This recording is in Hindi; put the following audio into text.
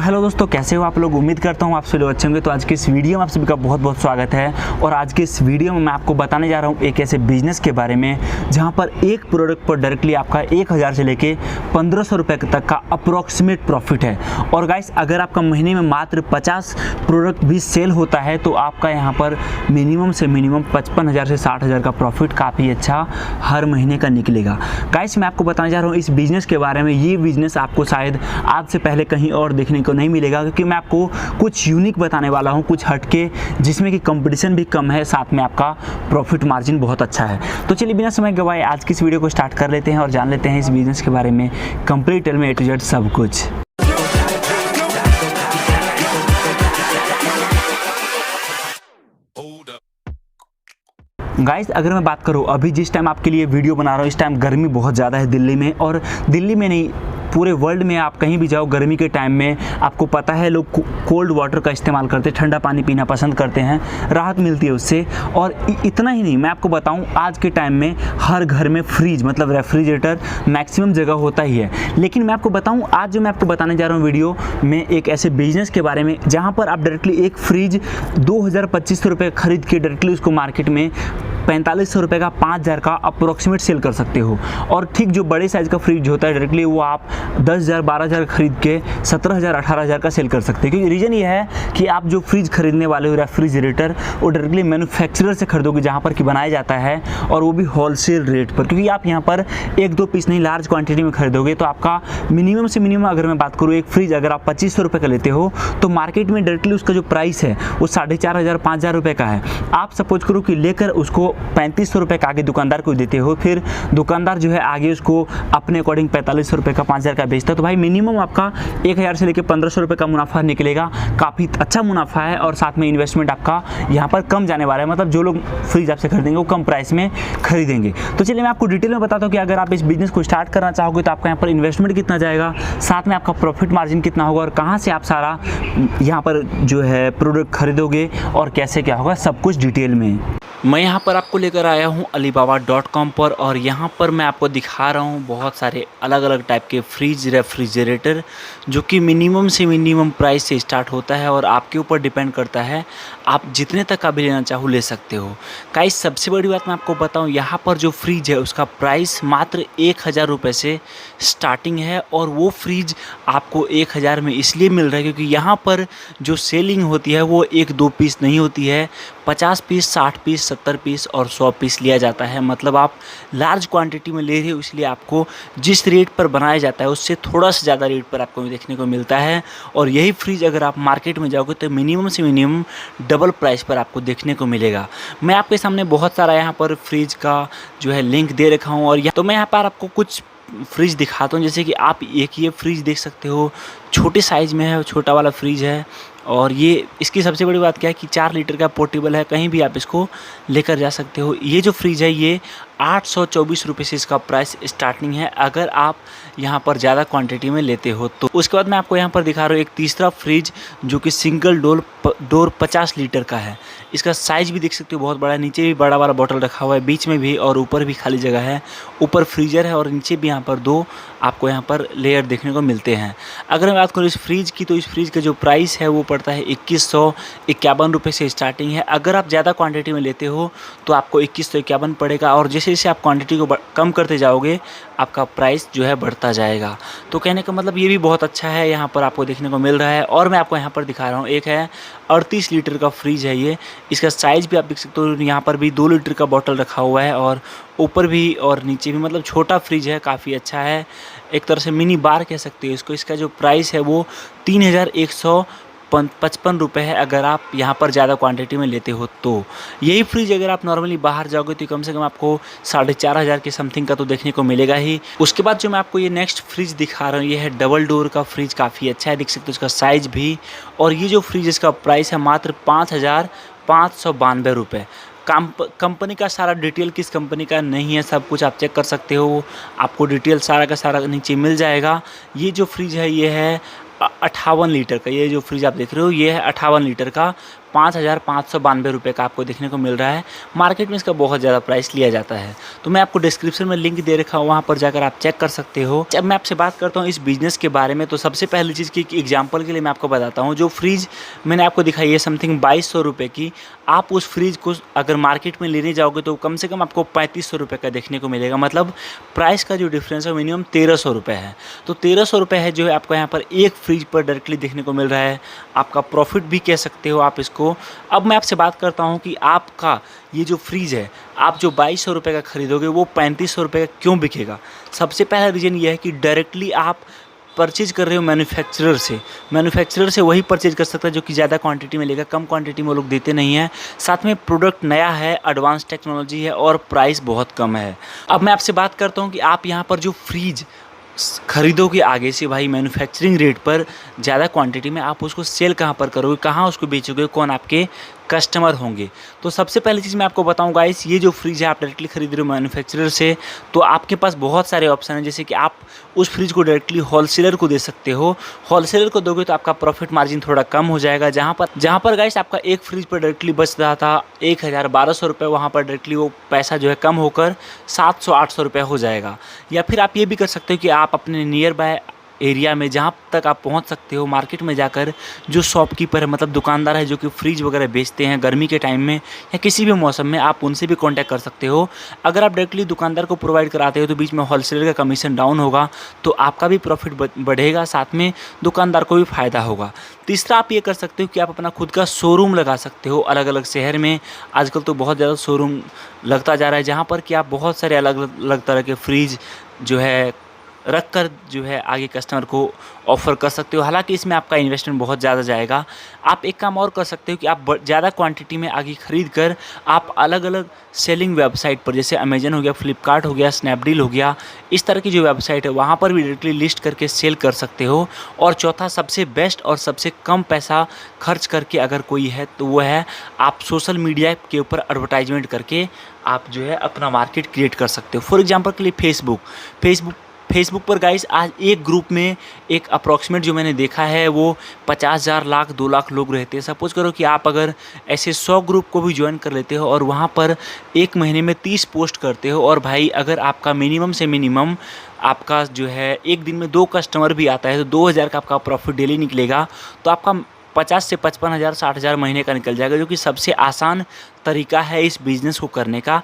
तो हेलो दोस्तों, कैसे हो आप लोग। उम्मीद करता हूँ आप सभी लोग अच्छे होंगे। तो आज के इस वीडियो में आप सभी का बहुत बहुत स्वागत है। और आज के इस वीडियो में मैं आपको बताने जा रहा हूँ एक ऐसे बिजनेस के बारे में जहाँ पर एक प्रोडक्ट पर डायरेक्टली आपका 1000 से लेके 1500 रुपये तक का अप्रोक्सीमेट प्रॉफिट है। और गाइस, अगर आपका महीने में मात्र 50 प्रोडक्ट भी सेल होता है तो आपका यहाँ पर मिनिमम से मिनिमम 55,000 से 60,000 का प्रॉफिट काफ़ी अच्छा हर महीने का निकलेगा। गाइस, मैं आपको बताने जा रहा हूँ इस बिज़नेस के बारे में। ये बिज़नेस आपको शायद आज से पहले कहीं और देखने को नहीं मिलेगा, क्योंकि मैं आपको कुछ यूनिक बताने वाला हूं, कुछ हटके, जिसमें कि कंपटीशन भी कम है, साथ में आपका प्रॉफिट मार्जिन बहुत अच्छा है। तो चलिए बिना समय गवाए आज की इस वीडियो को स्टार्ट कर लेते हैं और जान लेते हैं इस बिज़नेस के बारे में कंप्लीट डिटेल में, A to Z सब कुछ। गाइस, अगर मैं बात करूँ अभी जिस टाइम आपके लिए वीडियो बना रहा हूँ, इस टाइम गर्मी बहुत ज़्यादा है दिल्ली में। और दिल्ली में नहीं, पूरे वर्ल्ड में आप कहीं भी जाओ गर्मी के टाइम में, आपको पता है लोग कोल्ड वाटर का इस्तेमाल करते हैं, ठंडा पानी पीना पसंद करते हैं, राहत मिलती है उससे। और इतना ही नहीं, मैं आपको बताऊं आज के टाइम में हर घर में फ्रिज मतलब रेफ्रिजरेटर मैक्सिमम जगह होता ही है। लेकिन मैं आपको बताऊं आज जो मैं आपको बताने जा रहा हूं वीडियो में एक ऐसे बिजनेस के बारे में जहां पर आप डायरेक्टली एक फ्रिज 2000-2500 रुपये खरीद के डायरेक्टली उसको मार्केट में 4500 रुपये का 5000 का अप्रोक्सीमेट सेल कर सकते हो। और ठीक जो बड़े साइज़ का फ्रिज होता है डायरेक्टली वो आप 10,000-12,000 खरीद के 17,000-18,000 का सेल कर सकते हैं। क्योंकि रीज़न ये है कि आप जो फ्रिज खरीदने वाले हो रेफ्रिजरेटर, वो डायरेक्टली मैन्युफैक्चरर से खरीदोगे जहाँ पर कि बनाया जाता है, और वो भी होलसेल रेट पर। क्योंकि आप यहाँ पर 1-2 पीस नहीं, लार्ज क्वान्टिटी में खरीदोगे तो आपका मिनिमम से मिनिमम, अगर मैं बात करूँ एक फ्रिज अगर आप 2500 रुपये का लेते हो तो मार्केट में डायरेक्टली उसका जो प्राइस है वो 4,500-5,000 रुपये का है। आप सपोज करो कि लेकर उसको 3500 रुपये का आगे दुकानदार को देते हो, फिर दुकानदार जो है आगे उसको अपने अकॉर्डिंग 4500 रुपये का 5000 का बेचता है, तो भाई मिनिमम आपका 1000 से लेकर 1500 रुपये का मुनाफा निकलेगा। काफ़ी अच्छा मुनाफा है। और साथ में इन्वेस्टमेंट आपका यहाँ पर कम जाने वाला है, मतलब जो लोग फ्रिज आपसे खरीदेंगे वो कम प्राइस में खरीदेंगे। तो चलिए मैं आपको डिटेल में बताता हूँ कि अगर आप इस बिजनेस को स्टार्ट करना चाहोगे तो आपका यहाँ पर इन्वेस्टमेंट कितना जाएगा, साथ में आपका प्रॉफिट मार्जिन कितना होगा, और कहाँ से आप सारा यहाँ पर जो है प्रोडक्ट खरीदोगे और कैसे क्या होगा, सब कुछ डिटेल में। मैं यहाँ पर आपको लेकर आया हूँ alibaba.com पर, और यहाँ पर मैं आपको दिखा रहा हूँ बहुत सारे अलग अलग टाइप के फ्रिज रेफ्रिजरेटर जो कि मिनिमम से मिनिमम प्राइस से स्टार्ट होता है, और आपके ऊपर डिपेंड करता है आप जितने तक का भी लेना चाहो ले सकते हो। गाइस, सबसे बड़ी बात मैं आपको बताऊँ, यहाँ पर जो फ्रिज है उसका प्राइस मात्र 1000 रुपये से स्टार्टिंग है। और वो फ्रिज आपको 1000 में इसलिए मिल रहा है क्योंकि यहाँ पर जो सेलिंग होती है वो 1-2 पीस नहीं होती है, 50 पीस, 60 पीस, 70 पीस और 100 पीस लिया जाता है। मतलब आप लार्ज क्वांटिटी में ले रहे हो, इसलिए आपको जिस रेट पर बनाया जाता है उससे थोड़ा सा ज़्यादा रेट पर आपको देखने को मिलता है। और यही फ्रिज अगर आप मार्केट में जाओगे तो मिनिमम से मिनिमम डबल प्राइस पर आपको देखने को मिलेगा। मैं आपके सामने बहुत सारा यहाँ पर फ्रिज का जो है लिंक दे रखा हूँ, और तो मैं यहाँ पर आपको कुछ फ्रिज दिखाता हूँ। जैसे कि आप एक ये फ्रिज देख सकते हो, छोटे साइज़ में है, छोटा वाला फ्रिज है। और ये इसकी सबसे बड़ी बात क्या है कि 4 लीटर का पोर्टेबल है, कहीं भी आप इसको लेकर जा सकते हो। ये जो फ्रिज है ये 824 रुपये से इसका प्राइस स्टार्टिंग है, अगर आप यहाँ पर ज़्यादा क्वांटिटी में लेते हो तो। उसके बाद मैं आपको यहाँ पर दिखा रहा हूँ एक तीसरा फ्रिज जो कि सिंगल डोर 50 लीटर का है। इसका साइज़ भी देख सकते हो बहुत बड़ा है, नीचे भी बड़ा वाला बॉटल रखा हुआ है, बीच में भी और ऊपर भी खाली जगह है। ऊपर फ्रीजर है और नीचे भी यहाँ पर 2 आपको यहाँ पर लेयर देखने को मिलते हैं। अगर मैं बात करूँ इस फ्रिज की, तो इस फ्रिज का जो प्राइस है वो पड़ता है 2151 रुपये से स्टार्टिंग है। अगर आप ज़्यादा क्वांटिटी में लेते हो तो आपको 2151 पड़ेगा, और जैसे जैसे आप क्वांटिटी को कम करते जाओगे आपका प्राइस जो है बढ़ता जाएगा। तो कहने का मतलब ये भी बहुत अच्छा है, यहाँ पर आपको देखने को मिल रहा है। और मैं आपको यहाँ पर दिखा रहा हूँ, एक है 38 लीटर का फ्रिज है ये। इसका साइज़ भी आप देख सकते हो, यहाँ पर भी 2 लीटर का बॉटल रखा हुआ है, और ऊपर भी और नीचे भी, मतलब छोटा फ्रिज है, काफ़ी अच्छा है, एक तरह से मिनी बार कह सकते हो इसको। इसका जो प्राइस है वो 3155 रुपये है, अगर आप यहाँ पर ज़्यादा क्वांटिटी में लेते हो तो। यही फ्रिज अगर आप नॉर्मली बाहर जाओगे तो कम से कम आपको 4500 के समथिंग का तो देखने को मिलेगा ही। उसके बाद जो मैं आपको ये नेक्स्ट फ्रिज दिखा रहा हूँ ये है डबल डोर का फ्रिज, काफ़ी अच्छा है, देख सकते हो इसका साइज़ भी। और ये जो फ्रिज इसका प्राइस है मात्र 5592 रुपये। कंपनी का सारा डिटेल किस कंपनी का नहीं है सब कुछ आप चेक कर सकते हो, आपको डिटेल सारा का सारा नीचे मिल जाएगा। ये जो फ्रिज है ये है 58 लीटर का ये जो फ्रिज आप देख रहे हो ये है 58 लीटर का, 5,592 रुपये का आपको देखने को मिल रहा है। मार्केट में इसका बहुत ज़्यादा प्राइस लिया जाता है, तो मैं आपको डिस्क्रिप्शन में लिंक दे रखा हूँ, वहाँ पर जाकर आप चेक कर सकते हो। जब मैं आपसे बात करता हूँ इस बिज़नेस के बारे में, तो सबसे पहली चीज़ की एग्जांपल के लिए मैं आपको बताता हूँ, जो फ्रिज मैंने आपको दिखाई है समथिंग 2200 रुपये की, आप उस फ्रिज को अगर मार्केट में लेने जाओगे तो कम से कम आपको 3500 रुपये का देखने को मिलेगा। मतलब प्राइस का जो डिफरेंस है मिनिमम 1300 रुपये है। तो 1300 रुपये है जो है आपको यहाँ पर एक फ्रिज पर डायरेक्टली देखने को मिल रहा है। आपका प्रॉफिट भी कह सकते हो आप इसको। अब मैं आपसे बात करता हूँ कि आपका ये जो फ्रिज है, आप जो 2200 रुपये का खरीदोगे वो 3500 रुपये का क्यों बिकेगा। सबसे पहला रीज़न ये है कि डायरेक्टली आप परचेज कर रहे हो मैन्युफैक्चरर से वही परचेज कर सकता है जो कि ज़्यादा क्वांटिटी में लेगा। कम क्वांटिटी में वो लोग देते नहीं हैं। साथ में प्रोडक्ट नया है, एडवांस टेक्नोलॉजी है और प्राइस बहुत कम है। अब मैं आपसे बात करता हूँ कि आप यहाँ पर जो फ्रिज खरीदोगे आगे से भाई मैन्युफैक्चरिंग रेट पर ज़्यादा क्वांटिटी में, आप उसको सेल कहाँ पर करोगे, कहाँ उसको बेचोगे, कौन आपके कस्टमर होंगे। तो सबसे पहली चीज़ मैं आपको बताऊं गाइस, ये जो फ्रिज है आप डायरेक्टली खरीद रहे हो मैन्युफैक्चरर से, तो आपके पास बहुत सारे ऑप्शन हैं। जैसे कि आप उस फ्रिज को डायरेक्टली होलसेलर को दे सकते हो। होलसेलर को दोगे तो आपका प्रॉफिट मार्जिन थोड़ा कम हो जाएगा। जहाँ पर गाइस आपका एक फ्रिज पर डायरेक्टली बच रहा था 1000-1200 रुपये, वहाँ पर डायरेक्टली वो पैसा जो है कम होकर 700-800 रुपये हो जाएगा। या फिर आप ये भी कर सकते हो कि आप अपने नियर बाय एरिया में जहाँ तक आप पहुँच सकते हो, मार्केट में जाकर जो शॉपकीपर है, मतलब दुकानदार है जो कि फ्रिज वगैरह बेचते हैं गर्मी के टाइम में या किसी भी मौसम में, आप उनसे भी कांटेक्ट कर सकते हो। अगर आप डायरेक्टली दुकानदार को प्रोवाइड कराते हो तो बीच में होलसेलर का कमीशन डाउन होगा, तो आपका भी प्रॉफिट बढ़ेगा, साथ में दुकानदार को भी फ़ायदा होगा। तीसरा आप ये कर सकते हो कि आप अपना खुद का शोरूम लगा सकते हो अलग अलग शहर में। आजकल तो बहुत ज़्यादा शोरूम लगता जा रहा है, जहाँ पर कि आप बहुत सारे अलग अलग तरह के फ्रिज जो है रख कर जो है आगे कस्टमर को ऑफ़र कर सकते हो। हालांकि इसमें आपका इन्वेस्टमेंट बहुत ज़्यादा जाएगा। आप एक काम और कर सकते हो कि आप ज़्यादा क्वांटिटी में आगे ख़रीद कर आप अलग अलग सेलिंग वेबसाइट पर, जैसे अमेजन हो गया, फ्लिपकार्ट हो गया, स्नैपडील हो गया, इस तरह की जो वेबसाइट है वहाँ पर भी डायरेक्टली लिस्ट करके सेल कर सकते हो। और चौथा सबसे बेस्ट और सबसे कम पैसा खर्च करके अगर कोई है तो वो है आप सोशल मीडिया के ऊपर एडवर्टाइजमेंट करके आप जो है अपना मार्केट क्रिएट कर सकते हो। फॉर एग्जाम्पल के लिए फेसबुक पर गाइस आज एक ग्रुप में एक अप्रॉक्सीमेट जो मैंने देखा है वो 50,000 लाख 2 लाख लोग रहते हैं। सपोज़ करो कि आप अगर ऐसे 100 ग्रुप को भी ज्वाइन कर लेते हो और वहाँ पर एक महीने में 30 पोस्ट करते हो, और भाई अगर आपका मिनिमम से मिनिमम आपका जो है एक दिन में 2 कस्टमर भी आता है तो 2000 का आपका प्रॉफिट डेली निकलेगा। तो आपका 50 से 55,000 60,000 महीने का निकल जाएगा, जो कि सबसे आसान तरीका है इस बिज़नेस को करने का।